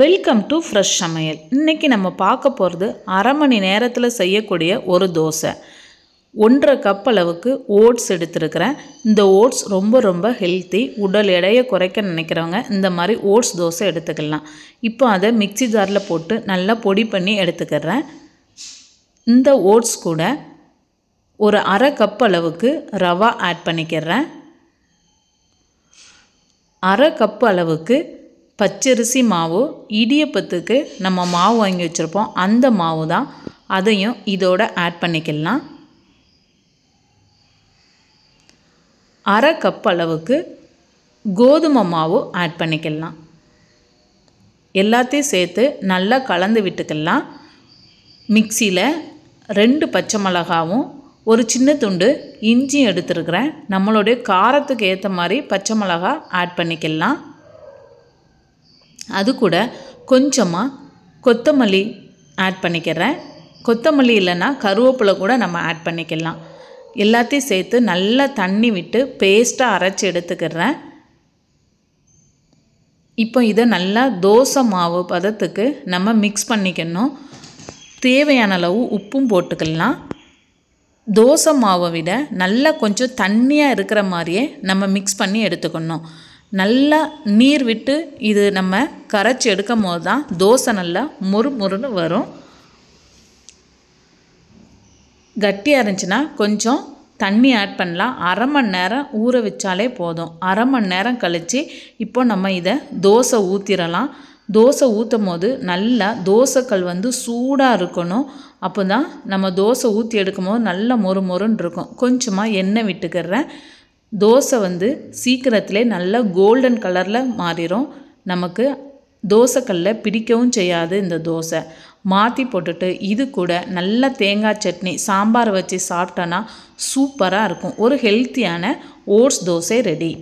Welcome to fresh சமையல். இன்றைக்கி நம்ம பார்க்க போகிறது அரை மணி நேரத்தில் செய்யக்கூடிய ஒரு தோசை. 1.5 கப் அளவுக்கு ஓட்ஸ் எடுத்துருக்கிறேன். இந்த ஓட்ஸ் ரொம்ப ஹெல்த்தி. உடல் எடையை குறைக்க நினைக்கிறவங்க இந்த மாதிரி ஓட்ஸ் தோசை எடுத்துக்கலாம். இப்போ அதை மிக்ஸி ஜாரில் போட்டு நல்லா பொடி பண்ணி எடுத்துக்கிறேன். இந்த ஓட்ஸ் கூட ஒரு அரை கப் அளவுக்கு ரவா ஆட் பண்ணிக்கிறேன். அரை கப் அளவுக்கு பச்சரிசி மாவு, இடியப்பத்துக்கு நம்ம மாவு வாங்கி வச்சுருப்போம் அந்த மாவு தான், அதையும் இதோட ஆட் பண்ணிக்கலாம். அரை கப் அளவுக்கு கோதுமை மாவு ஆட் பண்ணிக்கலாம். எல்லாத்தையும் சேர்த்து நல்லா கலந்து விட்டுக்கலாம். மிக்சியில் 2 பச்சை மிளகாவும் ஒரு சின்ன துண்டு இஞ்சி எடுத்துருக்கிறேன். நம்மளுடைய காரத்துக்கு ஏற்ற மாதிரி பச்சை மிளகா ஆட் பண்ணிக்கலாம். அது கூட கொஞ்சமாக கொத்தமல்லி ஆட் பண்ணிக்கிறேன். கொத்தமல்லி இல்லைன்னா கருவேப்பிலை கூட நம்ம ஆட் பண்ணிக்கலாம். எல்லாத்தையும் சேர்த்து நல்லா தண்ணி விட்டு பேஸ்ட்டாக அரைச்சி எடுத்துக்கிறேன். இப்போ இதை நல்லா தோசை மாவு பதத்துக்கு நம்ம மிக்ஸ் பண்ணிக்கணும். தேவையான அளவு உப்பும் போட்டுக்கலாம். தோசை மாவை விட நல்லா கொஞ்சம் தண்ணியாக இருக்கிற மாதிரியே நம்ம மிக்ஸ் பண்ணி எடுத்துக்கணும். நல்லா நீர் விட்டு இது நம்ம கரைச்சி எடுக்கும் போது தான் தோசை நல்லா முறுமுறுன்னு வரும். கட்டியாக இருந்துச்சுன்னா கொஞ்சம் தண்ணி ஆட் பண்ணலாம். அரை மணி நேரம் ஊற வச்சாலே போதும். அரை மணி நேரம் கழித்து இப்போ நம்ம இதை தோசை ஊற்றிடலாம். தோசை ஊற்றும் போது நல்லா தோசைக்கல் சூடாக இருக்கணும். அப்போ தான் நம்ம தோசை ஊற்றி எடுக்கும் போது நல்லா மொறுன்னு இருக்கும். கொஞ்சமாக எண்ணெய் விட்டுக்கிறேன். தோசை சீக்கிரத்திலே நல்லா கோல்டன் கலரில் மாறிடும். நமக்கு தோசைக்கல்ல பிடிக்கவும் செய்யாது. இந்த தோசை மாற்றி போட்டுட்டு இது கூட நல்ல தேங்காய் சட்னி சாம்பார் வச்சு சாப்பிட்டோன்னா சூப்பராக இருக்கும். ஒரு ஹெல்த்தியான ஓட்ஸ் தோசை ரெடி.